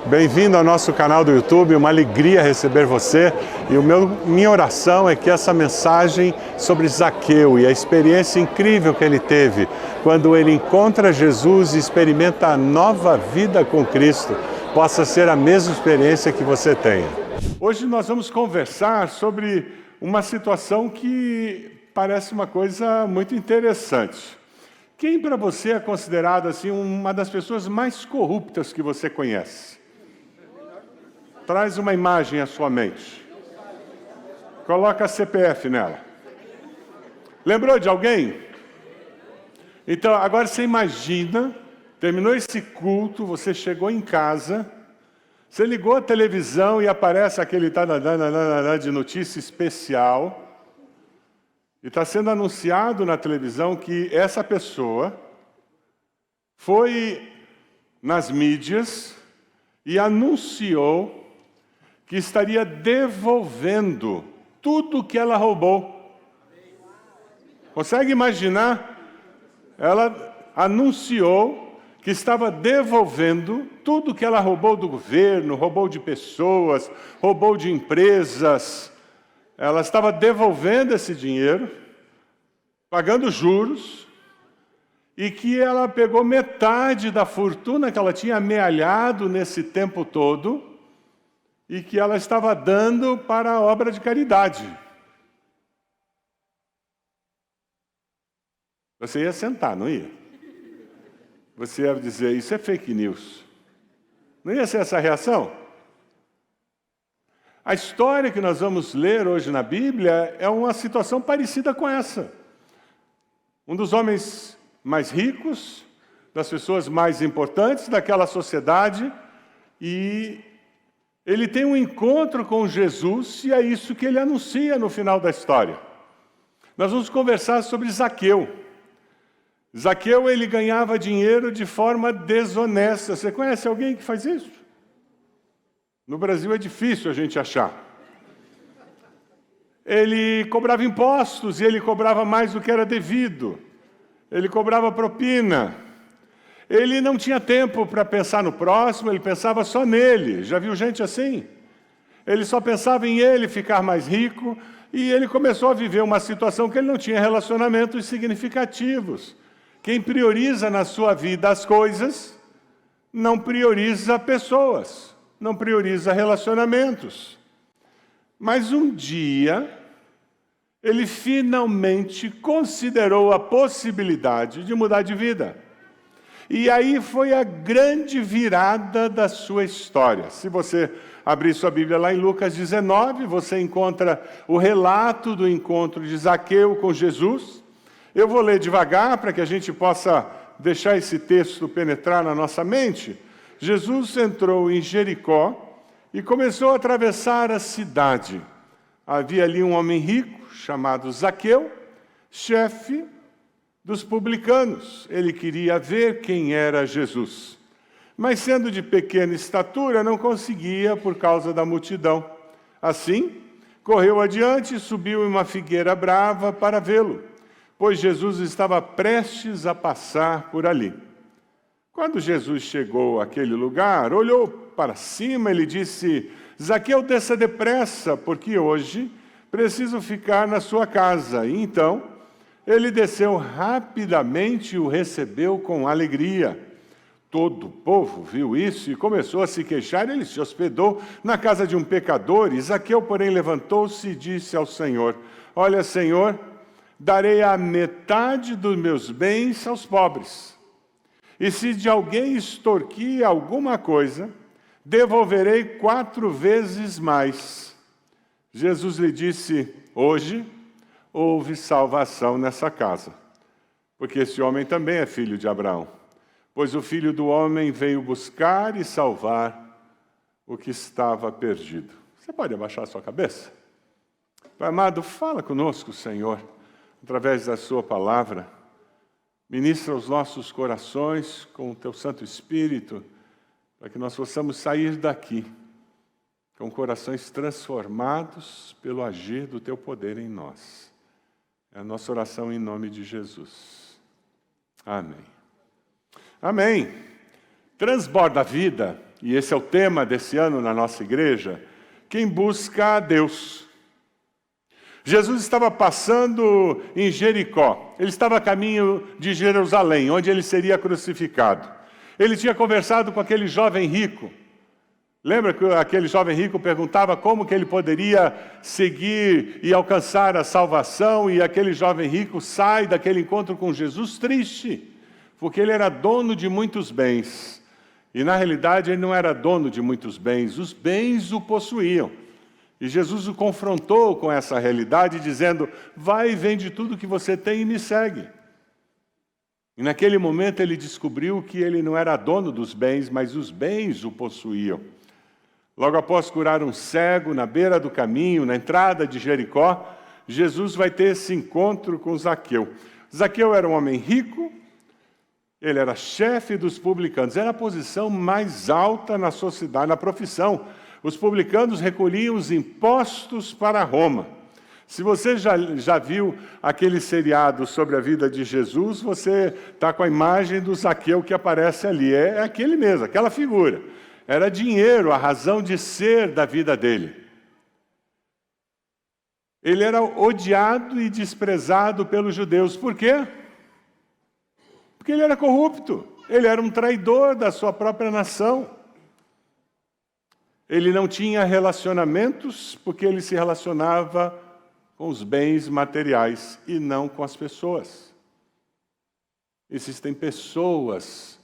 Bem-vindo ao nosso canal do YouTube, uma alegria receber você. E minha oração é que essa mensagem sobre Zaqueu e a experiência incrível que ele teve quando ele encontra Jesus e experimenta a nova vida com Cristo, possa ser a mesma experiência que você tenha. Hoje nós vamos conversar sobre uma situação que parece uma coisa muito interessante. Quem para você é considerado assim uma das pessoas mais corruptas que você conhece? Traz uma imagem à sua mente. Coloca a CPF nela. Lembrou de alguém? Então, agora você imagina, terminou esse culto, você chegou em casa, você ligou a televisão e aparece aquele de notícia especial, e está sendo anunciado na televisão que essa pessoa foi nas mídias e anunciou que estaria devolvendo tudo que ela roubou. Consegue imaginar? Ela anunciou que estava devolvendo tudo que ela roubou do governo, roubou de pessoas, roubou de empresas. Ela estava devolvendo esse dinheiro, pagando juros, e que ela pegou metade da fortuna que ela tinha amealhado nesse tempo todo e que ela estava dando para a obra de caridade. Você ia sentar, não ia? Você ia dizer, isso é fake news. Não ia ser essa a reação? A história que nós vamos ler hoje na Bíblia é uma situação parecida com essa. Um dos homens mais ricos, das pessoas mais importantes daquela sociedade, e ele tem um encontro com Jesus, e é isso que ele anuncia no final da história. Nós vamos conversar sobre Zaqueu. Zaqueu, ele ganhava dinheiro de forma desonesta. Você conhece alguém que faz isso? No Brasil é difícil a gente achar. Ele cobrava impostos e ele cobrava mais do que era devido. Ele cobrava propina. Ele não tinha tempo para pensar no próximo, ele pensava só nele. Já viu gente assim? Ele só pensava em ele ficar mais rico e ele começou a viver uma situação que ele não tinha relacionamentos significativos. Quem prioriza na sua vida as coisas, não prioriza pessoas, não prioriza relacionamentos. Mas um dia, ele finalmente considerou a possibilidade de mudar de vida. E aí foi a grande virada da sua história. Se você abrir sua Bíblia lá em Lucas 19, você encontra o relato do encontro de Zaqueu com Jesus. Eu vou ler devagar para que a gente possa deixar esse texto penetrar na nossa mente. Jesus entrou em Jericó e começou a atravessar a cidade. Havia ali um homem rico chamado Zaqueu, chefe dos publicanos. Ele queria ver quem era Jesus. Mas sendo de pequena estatura, não conseguia por causa da multidão. Assim, correu adiante e subiu em uma figueira brava para vê-lo, pois Jesus estava prestes a passar por ali. Quando Jesus chegou àquele lugar, olhou para cima e lhe disse: Zaqueu, desça depressa, porque hoje preciso ficar na sua casa. E então ele desceu rapidamente e o recebeu com alegria. Todo o povo viu isso e começou a se queixar. Ele se hospedou na casa de um pecador. E Zaqueu, porém, levantou-se e disse ao Senhor: Olha, Senhor, darei a metade dos meus bens aos pobres. E se de alguém extorquir alguma coisa, devolverei 4 vezes mais. Jesus lhe disse: Hoje houve salvação nessa casa, porque esse homem também é filho de Abraão, pois o Filho do Homem veio buscar e salvar o que estava perdido. Você pode abaixar a sua cabeça? Pai amado, fala conosco, Senhor, através da sua palavra. Ministra os nossos corações com o teu Santo Espírito, para que nós possamos sair daqui com corações transformados pelo agir do teu poder em nós. É a nossa oração em nome de Jesus. Amém. Amém. Transborda a vida e esse é o tema desse ano na nossa igreja, quem busca a Deus. Jesus estava passando em Jericó, ele estava a caminho de Jerusalém, onde ele seria crucificado. Ele tinha conversado com aquele jovem rico. Lembra que aquele jovem rico perguntava como que ele poderia seguir e alcançar a salvação, e aquele jovem rico sai daquele encontro com Jesus triste, porque ele era dono de muitos bens. E na realidade ele não era dono de muitos bens, os bens o possuíam. E Jesus o confrontou com essa realidade, dizendo: vai e vende tudo que você tem e me segue. E naquele momento ele descobriu que ele não era dono dos bens, mas os bens o possuíam. Logo após curar um cego na beira do caminho, na entrada de Jericó, Jesus vai ter esse encontro com Zaqueu. Zaqueu era um homem rico, ele era chefe dos publicanos, era a posição mais alta na sociedade, na profissão. Os publicanos recolhiam os impostos para Roma. Se você já viu aquele seriado sobre a vida de Jesus, você está com a imagem do Zaqueu que aparece ali. É aquele mesmo, aquela figura. Era dinheiro, a razão de ser da vida dele. Ele era odiado e desprezado pelos judeus. Por quê? Porque ele era corrupto. Ele era um traidor da sua própria nação. Ele não tinha relacionamentos porque ele se relacionava com os bens materiais e não com as pessoas. Existem pessoas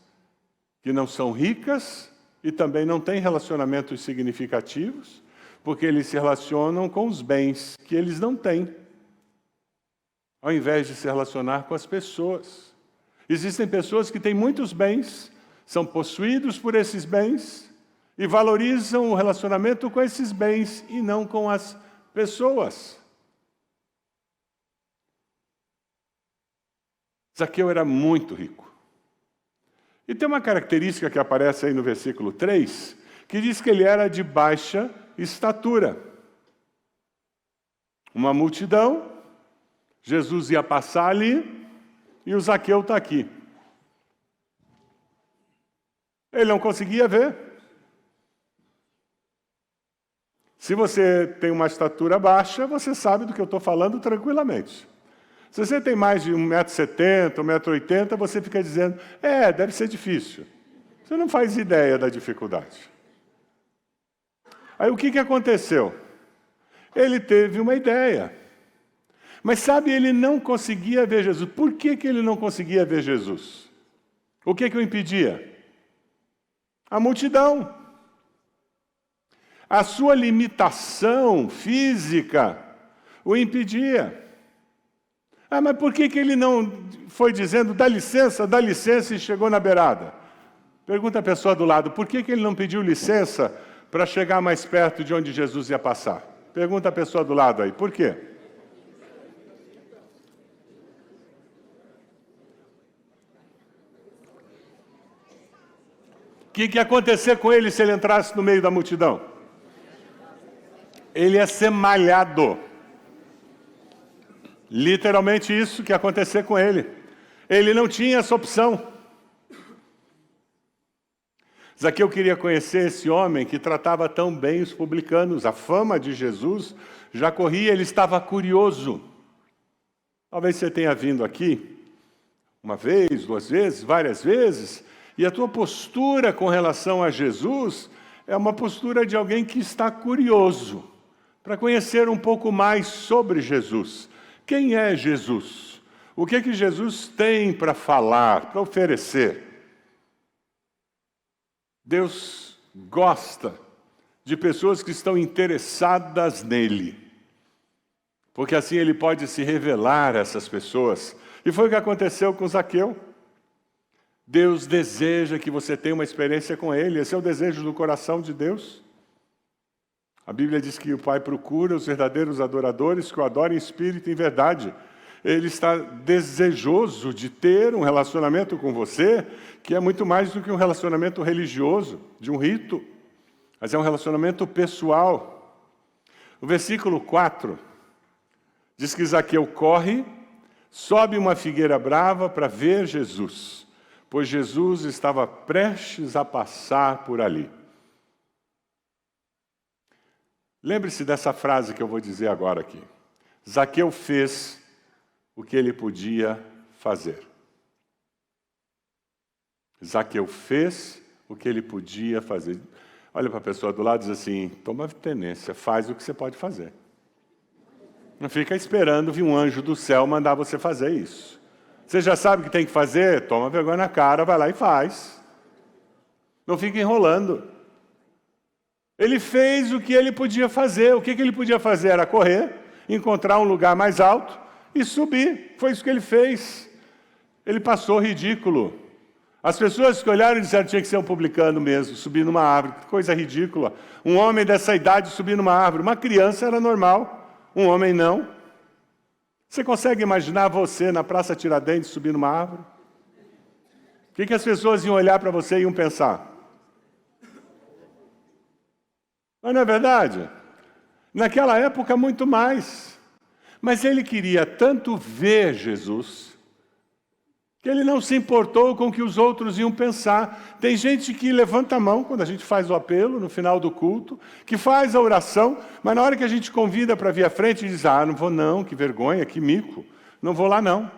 que não são ricas e também não têm relacionamentos significativos porque eles se relacionam com os bens que eles não têm, ao invés de se relacionar com as pessoas. Existem pessoas que têm muitos bens, são possuídos por esses bens e valorizam o relacionamento com esses bens e não com as pessoas. Zaqueu era muito rico. E tem uma característica que aparece aí no versículo 3, que diz que ele era de baixa estatura. Uma multidão, Jesus ia passar ali e o Zaqueu está aqui. Ele não conseguia ver. Se você tem uma estatura baixa, você sabe do que eu estou falando tranquilamente. Se você tem mais de 1,70 m, 1,80 m, você fica dizendo, deve ser difícil. Você não faz ideia da dificuldade. Aí o que aconteceu? Ele teve uma ideia. Mas sabe, ele não conseguia ver Jesus. Por que ele não conseguia ver Jesus? O que o impedia? A multidão. A sua limitação física o impedia. Mas por que ele não foi dizendo, dá licença, e chegou na beirada? Pergunta a pessoa do lado, por que ele não pediu licença para chegar mais perto de onde Jesus ia passar? Pergunta a pessoa do lado aí, por quê? O que ia acontecer com ele se ele entrasse no meio da multidão? Ele ia ser malhado. Literalmente isso que ia acontecer com ele. Ele não tinha essa opção. Zaqueu queria conhecer esse homem que tratava tão bem os publicanos. A fama de Jesus já corria, ele estava curioso. Talvez você tenha vindo aqui uma vez, 2 vezes, várias vezes, e a tua postura com relação a Jesus é uma postura de alguém que está curioso para conhecer um pouco mais sobre Jesus. Quem é Jesus? O que Jesus tem para falar, para oferecer? Deus gosta de pessoas que estão interessadas nele, porque assim ele pode se revelar a essas pessoas. E foi o que aconteceu com Zaqueu. Deus deseja que você tenha uma experiência com ele, esse é o desejo do coração de Deus. A Bíblia diz que o Pai procura os verdadeiros adoradores que o adorem em espírito e em verdade. Ele está desejoso de ter um relacionamento com você, que é muito mais do que um relacionamento religioso, de um rito, mas é um relacionamento pessoal. O versículo 4 diz que Zaqueu corre, sobe uma figueira brava para ver Jesus, pois Jesus estava prestes a passar por ali. Lembre-se dessa frase que eu vou dizer agora aqui. Zaqueu fez o que ele podia fazer. Zaqueu fez o que ele podia fazer. Olha para a pessoa do lado e diz assim, toma tenência, faz o que você pode fazer. Não fica esperando vir um anjo do céu mandar você fazer isso. Você já sabe o que tem que fazer? Toma vergonha na cara, vai lá e faz. Não fica enrolando. Ele fez o que ele podia fazer. O que ele podia fazer era correr, encontrar um lugar mais alto e subir. Foi isso que ele fez. Ele passou ridículo. As pessoas que olharam e disseram que tinha que ser um publicano mesmo, subir numa árvore. Que coisa ridícula. Um homem dessa idade subir numa árvore. Uma criança era normal, um homem não. Você consegue imaginar você na Praça Tiradentes subir numa árvore? O que as pessoas iam olhar para você e iam pensar? Mas não é verdade? Naquela época, muito mais. Mas ele queria tanto ver Jesus, que ele não se importou com o que os outros iam pensar. Tem gente que levanta a mão quando a gente faz o apelo, no final do culto, que faz a oração, mas na hora que a gente convida para vir à frente, diz, não vou não, que vergonha, que mico, não vou lá não.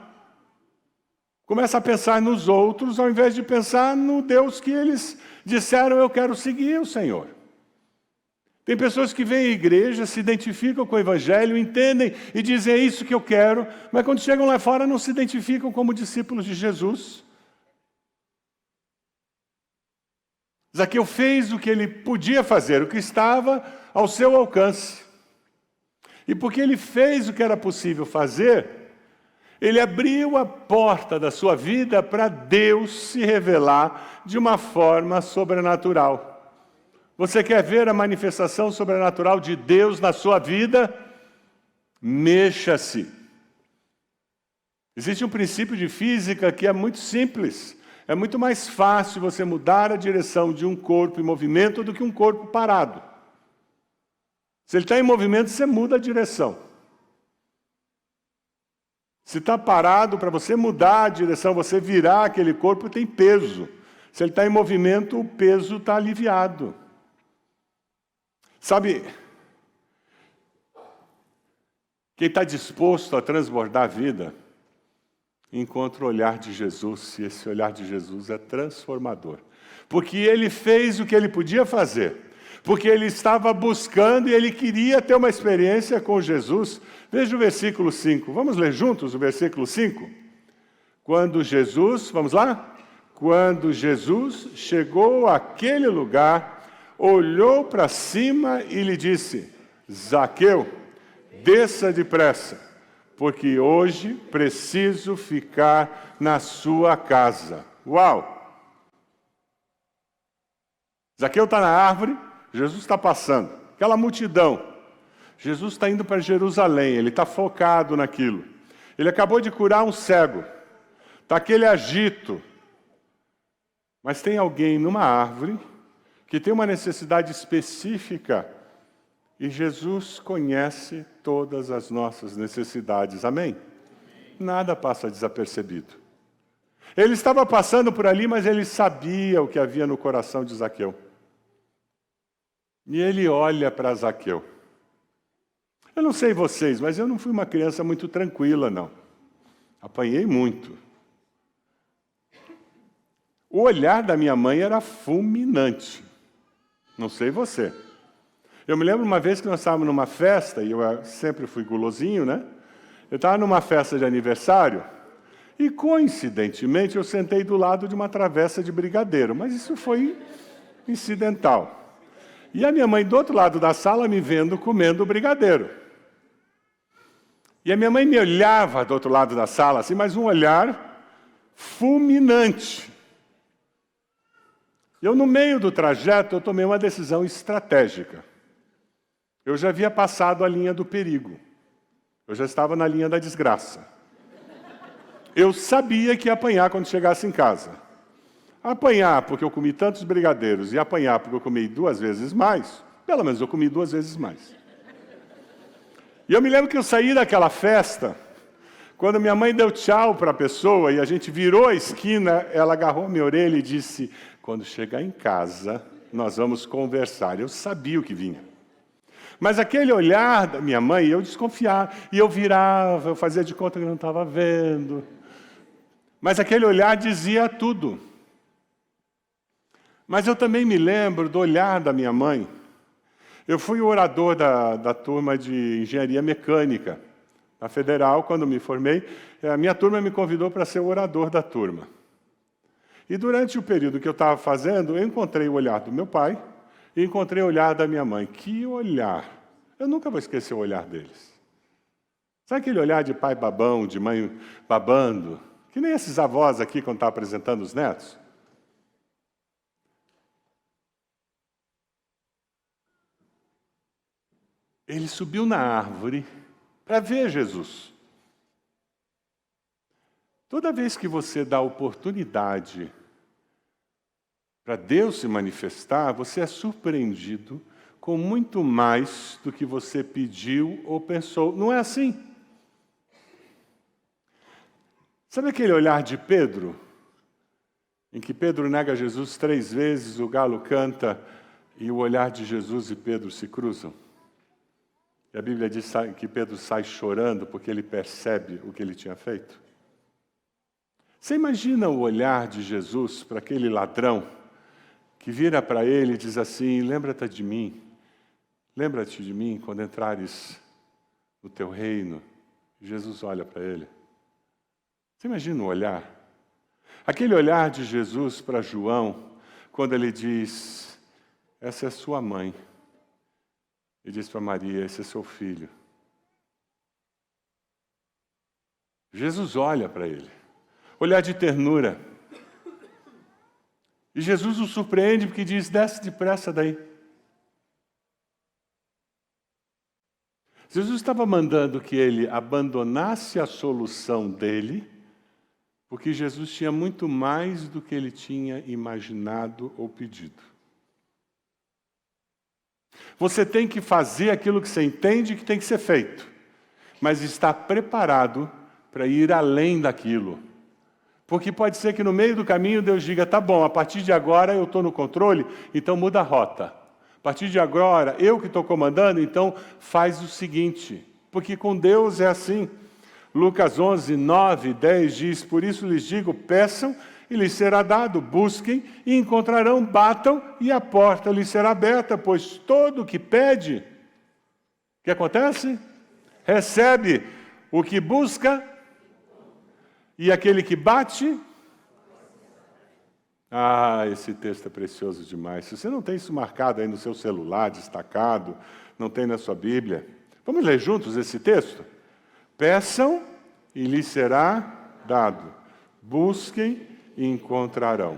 Começa a pensar nos outros, ao invés de pensar no Deus que eles disseram, eu quero seguir o Senhor. Tem pessoas que vêm à igreja, se identificam com o Evangelho, entendem e dizem, é isso que eu quero, mas quando chegam lá fora não se identificam como discípulos de Jesus. Zaqueu fez o que ele podia fazer, o que estava ao seu alcance. E porque ele fez o que era possível fazer, ele abriu a porta da sua vida para Deus se revelar de uma forma sobrenatural. Você quer ver a manifestação sobrenatural de Deus na sua vida? Mexa-se. Existe um princípio de física que é muito simples. É muito mais fácil você mudar a direção de um corpo em movimento do que um corpo parado. Se ele está em movimento, você muda a direção. Se está parado, para você mudar a direção, você virar aquele corpo, tem peso. Se ele está em movimento, o peso está aliviado. Sabe, quem está disposto a transbordar a vida, encontra o olhar de Jesus, e esse olhar de Jesus é transformador. Porque ele fez o que ele podia fazer, porque ele estava buscando e ele queria ter uma experiência com Jesus. Veja o versículo 5, vamos ler juntos o versículo 5? Quando Jesus, vamos lá? Quando Jesus chegou àquele lugar, olhou para cima e lhe disse, Zaqueu, desça depressa, porque hoje preciso ficar na sua casa. Uau! Zaqueu está na árvore, Jesus está passando, aquela multidão. Jesus está indo para Jerusalém, ele está focado naquilo. Ele acabou de curar um cego, está aquele agito. Mas tem alguém numa árvore que tem uma necessidade específica, e Jesus conhece todas as nossas necessidades. Amém? Nada passa desapercebido. Ele estava passando por ali, mas ele sabia o que havia no coração de Zaqueu. E ele olha para Zaqueu. Eu não sei vocês, mas eu não fui uma criança muito tranquila, não. Apanhei muito. O olhar da minha mãe era fulminante. Não sei você. Eu me lembro uma vez que nós estávamos numa festa, e eu sempre fui gulosinho, né? Eu estava numa festa de aniversário, e coincidentemente eu sentei do lado de uma travessa de brigadeiro, mas isso foi incidental. E a minha mãe do outro lado da sala me vendo comendo brigadeiro. E a minha mãe me olhava do outro lado da sala, assim, mas um olhar fulminante. Eu, no meio do trajeto, eu tomei uma decisão estratégica. Eu já havia passado a linha do perigo. Eu já estava na linha da desgraça. Eu sabia que ia apanhar quando chegasse em casa. Apanhar porque eu comi tantos brigadeiros e apanhar porque eu comi 2 vezes mais, pelo menos eu comi 2 vezes mais. E eu me lembro que eu saí daquela festa, quando minha mãe deu tchau para a pessoa e a gente virou a esquina, ela agarrou minha orelha e disse, quando chegar em casa, nós vamos conversar. Eu sabia o que vinha. Mas aquele olhar da minha mãe, eu desconfiava, e eu virava, eu fazia de conta que não estava vendo. Mas aquele olhar dizia tudo. Mas eu também me lembro do olhar da minha mãe. Eu fui o orador da turma de engenharia mecânica, na Federal, quando me formei. A minha turma me convidou para ser o orador da turma. E durante o período que eu estava fazendo, eu encontrei o olhar do meu pai e encontrei o olhar da minha mãe. Que olhar! Eu nunca vou esquecer o olhar deles. Sabe aquele olhar de pai babão, de mãe babando? Que nem esses avós aqui quando estão apresentando os netos. Ele subiu na árvore para ver Jesus. Toda vez que você dá oportunidade para Deus se manifestar, você é surpreendido com muito mais do que você pediu ou pensou. Não é assim? Sabe aquele olhar de Pedro? Em que Pedro nega Jesus 3 vezes, o galo canta e o olhar de Jesus e Pedro se cruzam? E a Bíblia diz que Pedro sai chorando porque ele percebe o que ele tinha feito. Você imagina o olhar de Jesus para aquele ladrão que vira para ele e diz assim: lembra-te de mim quando entrares no teu reino. Jesus olha para ele. Você imagina o olhar? Aquele olhar de Jesus para João, quando ele diz: essa é sua mãe. E diz para Maria: esse é seu filho. Jesus olha para ele. Olhar de ternura. E Jesus o surpreende porque diz: desce depressa daí. Jesus estava mandando que ele abandonasse a solução dele, porque Jesus tinha muito mais do que ele tinha imaginado ou pedido. Você tem que fazer aquilo que você entende que tem que ser feito, mas estar preparado para ir além daquilo. Porque pode ser que no meio do caminho Deus diga: tá bom, a partir de agora eu estou no controle, então muda a rota. A partir de agora, eu que estou comandando, então faz o seguinte. Porque com Deus é assim. Lucas 11, 9, 10 diz: por isso lhes digo, peçam e lhes será dado, busquem e encontrarão, batam e a porta lhes será aberta, pois todo o que pede, o que acontece? Recebe. O que busca, e aquele que bate... Ah, esse texto é precioso demais. Se você não tem isso marcado aí no seu celular, destacado, não tem na sua Bíblia, vamos ler juntos esse texto? Peçam e lhes será dado. Busquem e encontrarão.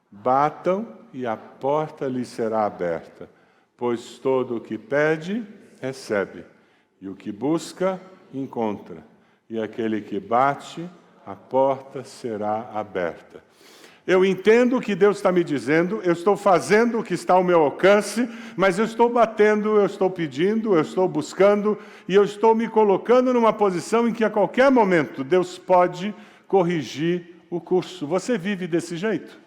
Batam e a porta lhes será aberta. Pois todo o que pede, recebe. E o que busca, encontra. E aquele que bate, a porta será aberta. Eu entendo o que Deus está me dizendo, eu estou fazendo o que está ao meu alcance, mas eu estou batendo, eu estou pedindo, eu estou buscando, e eu estou me colocando numa posição em que a qualquer momento Deus pode corrigir o curso. Você vive desse jeito?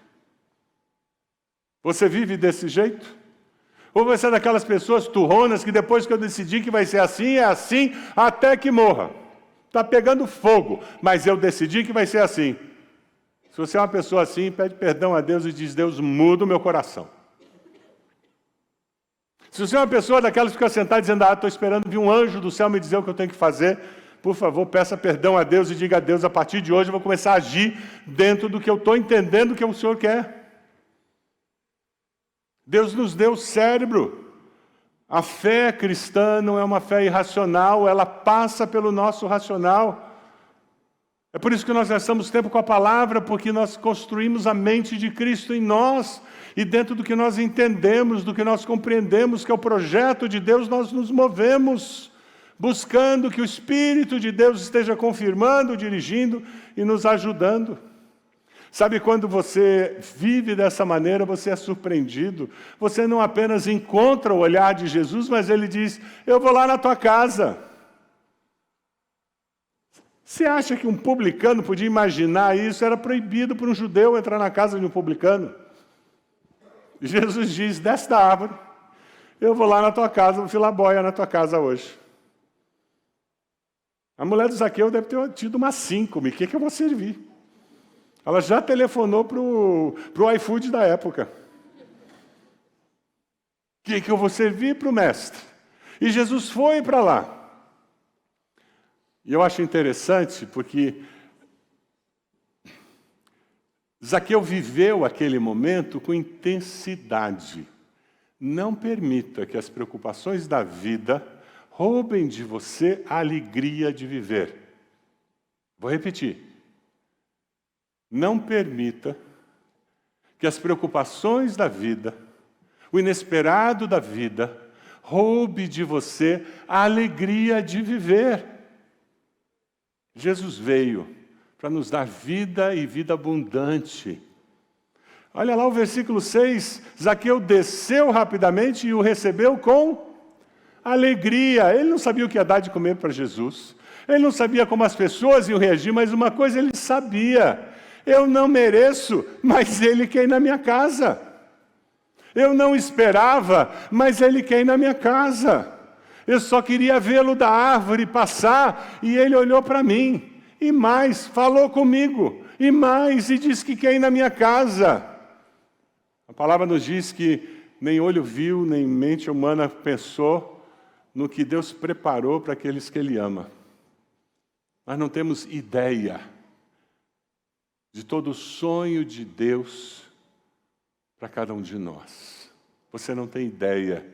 Você vive desse jeito? Ou você é daquelas pessoas turronas que depois que eu decidi que vai ser assim, é assim até que morra? Está pegando fogo, mas eu decidi que vai ser assim. Se você é uma pessoa assim, pede perdão a Deus e diz: Deus, muda o meu coração. Se você é uma pessoa daquelas que fica sentada dizendo: estou esperando vir um anjo do céu me dizer o que eu tenho que fazer, por favor, peça perdão a Deus e diga a Deus: a partir de hoje eu vou começar a agir dentro do que eu estou entendendo que o Senhor quer. Deus nos deu cérebro. A fé cristã não é uma fé irracional, ela passa pelo nosso racional. É por isso que nós gastamos tempo com a palavra, porque nós construímos a mente de Cristo em nós, e dentro do que nós entendemos, do que nós compreendemos, que é o projeto de Deus, nós nos movemos, buscando que o Espírito de Deus esteja confirmando, dirigindo e nos ajudando. Sabe, quando você vive dessa maneira, você é surpreendido. Você não apenas encontra o olhar de Jesus, mas ele diz: eu vou lá na tua casa. Você acha que um publicano podia imaginar isso? Era proibido para um judeu entrar na casa de um publicano. Jesus diz: desce da árvore, eu vou lá na tua casa, vou filar boia na tua casa hoje. A mulher do Zaqueu deve ter tido umas 5, o que eu vou servir? Ela já telefonou para o iFood da época. O que eu vou servir para o mestre? E Jesus foi para lá. E eu acho interessante porque Zaqueu viveu aquele momento com intensidade. Não permita que as preocupações da vida roubem de você a alegria de viver. Vou repetir. Não permita que as preocupações da vida, o inesperado da vida, roube de você a alegria de viver. Jesus veio para nos dar vida e vida abundante. Olha lá o versículo 6, Zaqueu desceu rapidamente e o recebeu com alegria. Ele não sabia o que ia dar de comer para Jesus. Ele não sabia como as pessoas iam reagir, mas uma coisa ele sabia. Eu não mereço, mas Ele quer ir na minha casa. Eu não esperava, mas Ele quer ir na minha casa. Eu só queria vê-lo da árvore passar, e Ele olhou para mim. E mais, falou comigo. E mais, e disse que quer ir na minha casa. A palavra nos diz que nem olho viu, nem mente humana pensou no que Deus preparou para aqueles que Ele ama. Nós não temos ideia de todo o sonho de Deus para cada um de nós. Você não tem ideia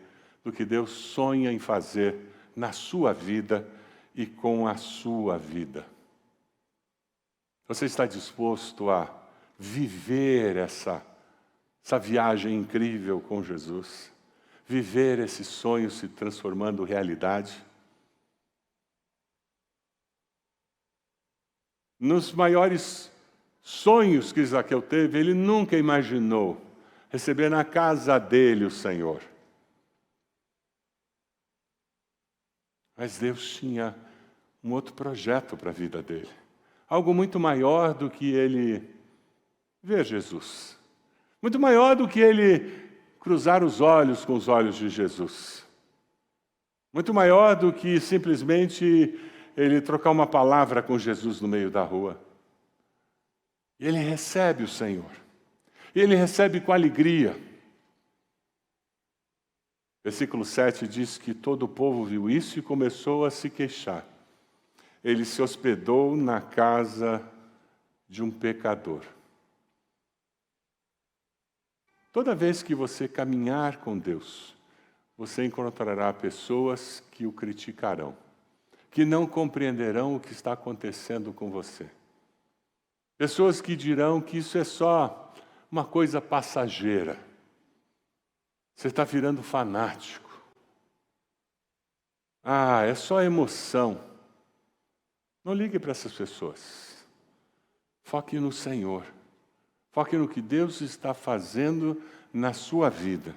do que Deus sonha em fazer na sua vida e com a sua vida. Você está disposto a viver essa viagem incrível com Jesus? Viver esse sonho se transformando em realidade? Nos maiores sonhos que Zaqueu teve, ele nunca imaginou receber na casa dele o Senhor. Mas Deus tinha um outro projeto para a vida dele. Algo muito maior do que ele ver Jesus. Muito maior do que ele cruzar os olhos com os olhos de Jesus. Muito maior do que simplesmente ele trocar uma palavra com Jesus no meio da rua. Ele recebe o Senhor. E ele recebe com alegria. Versículo 7 diz que todo o povo viu isso e começou a se queixar. Ele se hospedou na casa de um pecador. Toda vez que você caminhar com Deus, você encontrará pessoas que o criticarão, que não compreenderão o que está acontecendo com você. Pessoas que dirão que isso é só uma coisa passageira. Você está virando fanático. Ah, é só emoção. Não ligue para essas pessoas. Foque no Senhor. Foque no que Deus está fazendo na sua vida.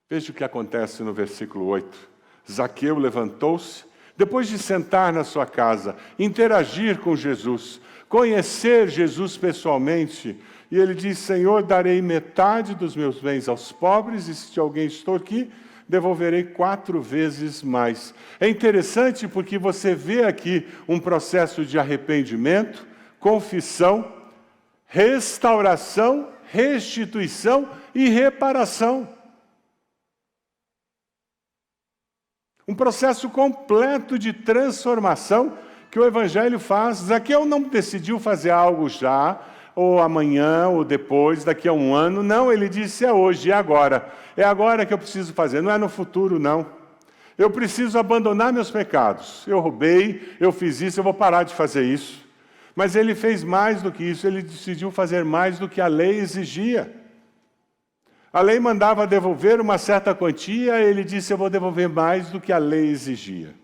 Veja o que acontece no versículo 8. Zaqueu levantou-se, depois de sentar na sua casa, interagir com Jesus, conhecer Jesus pessoalmente, e ele diz: Senhor, darei metade dos meus bens aos pobres, e se alguém estou aqui, devolverei 4 vezes mais. É interessante porque você vê aqui um processo de arrependimento, confissão, restauração, restituição e reparação. Um processo completo de transformação que o Evangelho faz. Zaqueu não decidiu fazer algo já, ou amanhã, ou depois, daqui a um ano. Não, ele disse: é hoje, é agora. É agora que eu preciso fazer, não é no futuro, não. Eu preciso abandonar meus pecados. Eu roubei, eu fiz isso, eu vou parar de fazer isso. Mas ele fez mais do que isso, ele decidiu fazer mais do que a lei exigia. A lei mandava devolver uma certa quantia, ele disse: eu vou devolver mais do que a lei exigia.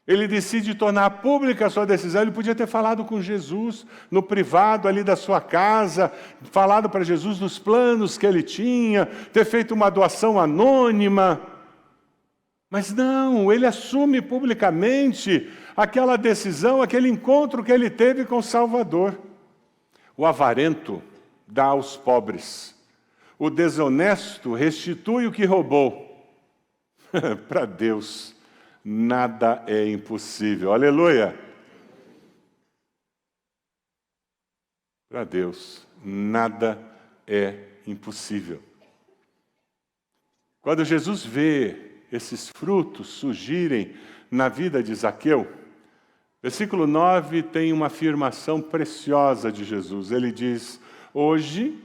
Ele decide tornar pública a sua decisão. Ele podia ter falado com Jesus no privado ali da sua casa, falado para Jesus dos planos que ele tinha, ter feito uma doação anônima. Mas não, ele assume publicamente aquela decisão, aquele encontro que ele teve com o Salvador. O avarento dá aos pobres. O desonesto restitui o que roubou. Para Deus, nada é impossível. Aleluia! Para Deus, nada é impossível. Quando Jesus vê esses frutos surgirem na vida de Zaqueu, versículo 9 tem uma afirmação preciosa de Jesus. Ele diz: hoje,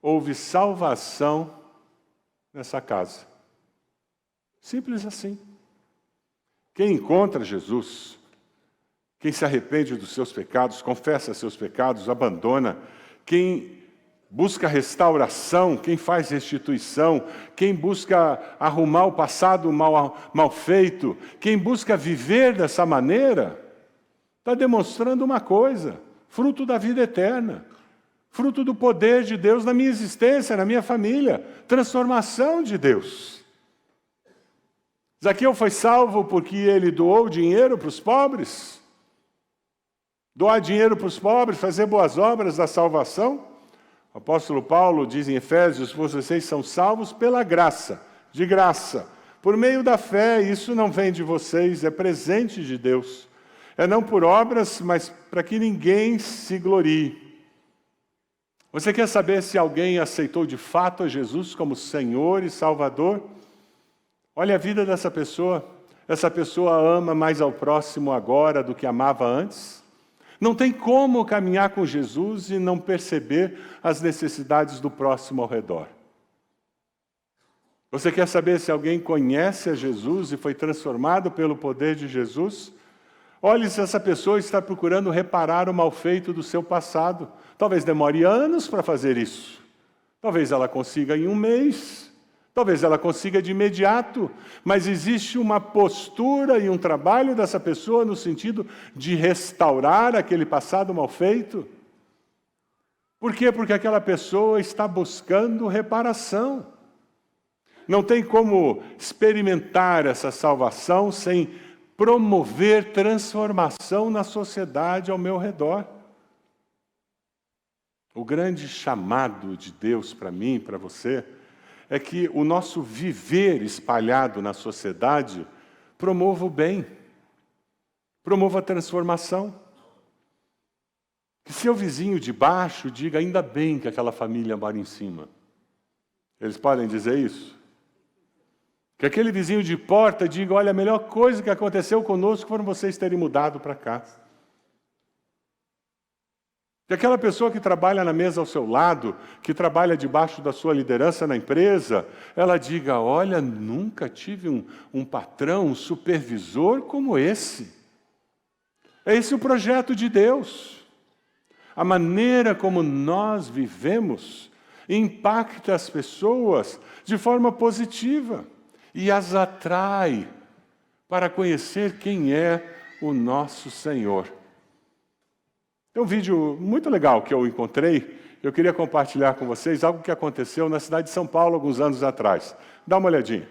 houve salvação nessa casa. Simples assim. Quem encontra Jesus, quem se arrepende dos seus pecados, confessa seus pecados, abandona, quem busca restauração, quem faz restituição, quem busca arrumar o passado mal feito, quem busca viver dessa maneira, está demonstrando uma coisa: fruto da vida eterna, fruto do poder de Deus na minha existência, na minha família, transformação de Deus. Zaqueu foi salvo porque ele doou dinheiro para os pobres. Doar dinheiro para os pobres, fazer boas obras da salvação. O apóstolo Paulo diz em Efésios: vocês são salvos pela graça, de graça, por meio da fé. Isso não vem de vocês, é presente de Deus. É não por obras, mas para que ninguém se glorie. Você quer saber se alguém aceitou de fato a Jesus como Senhor e Salvador? Olha a vida dessa pessoa. Essa pessoa ama mais ao próximo agora do que amava antes. Não tem como caminhar com Jesus e não perceber as necessidades do próximo ao redor. Você quer saber se alguém conhece a Jesus e foi transformado pelo poder de Jesus? Olhe se essa pessoa está procurando reparar o mal feito do seu passado. Talvez demore anos para fazer isso. Talvez ela consiga em um mês. Talvez ela consiga de imediato, mas existe uma postura e um trabalho dessa pessoa no sentido de restaurar aquele passado mal feito. Por quê? Porque aquela pessoa está buscando reparação. Não tem como experimentar essa salvação sem promover transformação na sociedade ao meu redor. O grande chamado de Deus para mim e para você é que o nosso viver espalhado na sociedade promova o bem, promova a transformação. Que seu vizinho de baixo diga: ainda bem que aquela família mora em cima. Eles podem dizer isso? Que aquele vizinho de porta diga: olha, a melhor coisa que aconteceu conosco foram vocês terem mudado para cá. Que aquela pessoa que trabalha na mesa ao seu lado, que trabalha debaixo da sua liderança na empresa, ela diga: olha, nunca tive um patrão, um supervisor como esse. É esse o projeto de Deus. A maneira como nós vivemos impacta as pessoas de forma positiva e as atrai para conhecer quem é o nosso Senhor. Tem um vídeo muito legal que eu encontrei, eu queria compartilhar com vocês, algo que aconteceu na cidade de São Paulo alguns anos atrás. Dá uma olhadinha.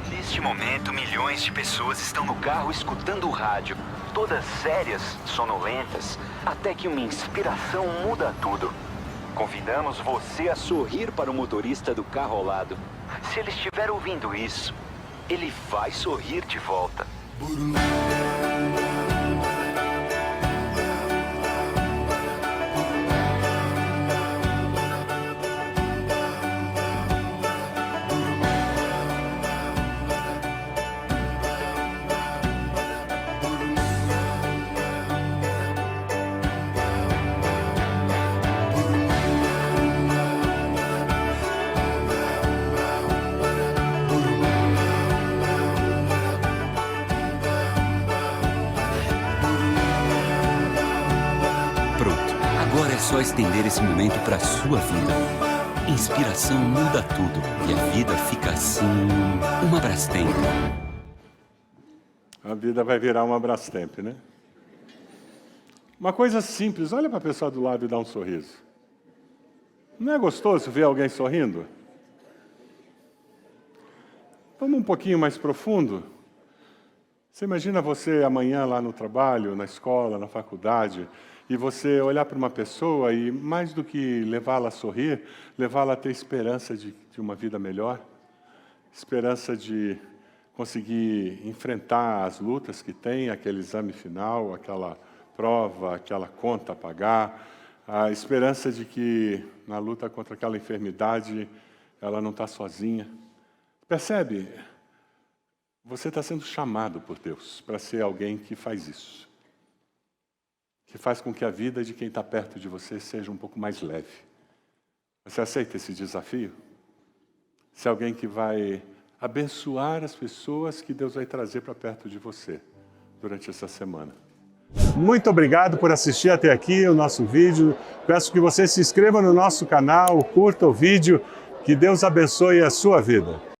Neste momento, milhões de pessoas estão no carro escutando o rádio, todas sérias, sonolentas, até que uma inspiração muda tudo. Convidamos você a sorrir para o motorista do carro ao lado. Se ele estiver ouvindo isso, ele vai sorrir de volta. só estender esse momento para a sua vida. Inspiração muda tudo e a vida fica assim, uma Brastemp. A vida vai virar uma Brastemp, né? Uma coisa simples, olha para a pessoa do lado e dá um sorriso. Não é gostoso ver alguém sorrindo? Vamos um pouquinho mais profundo. Você imagina você amanhã lá no trabalho, na escola, na faculdade, e você olhar para uma pessoa e, mais do que levá-la a sorrir, levá-la a ter esperança de uma vida melhor, esperança de conseguir enfrentar as lutas que tem, aquele exame final, aquela prova, aquela conta a pagar, a esperança de que na luta contra aquela enfermidade ela não está sozinha. Percebe? Você está sendo chamado por Deus para ser alguém que faz isso. Que faz com que a vida de quem está perto de você seja um pouco mais leve. Você aceita esse desafio? Ser alguém que vai abençoar as pessoas que Deus vai trazer para perto de você durante essa semana. Muito obrigado por assistir até aqui o nosso vídeo. Peço que você se inscreva no nosso canal, curta o vídeo. Que Deus abençoe a sua vida.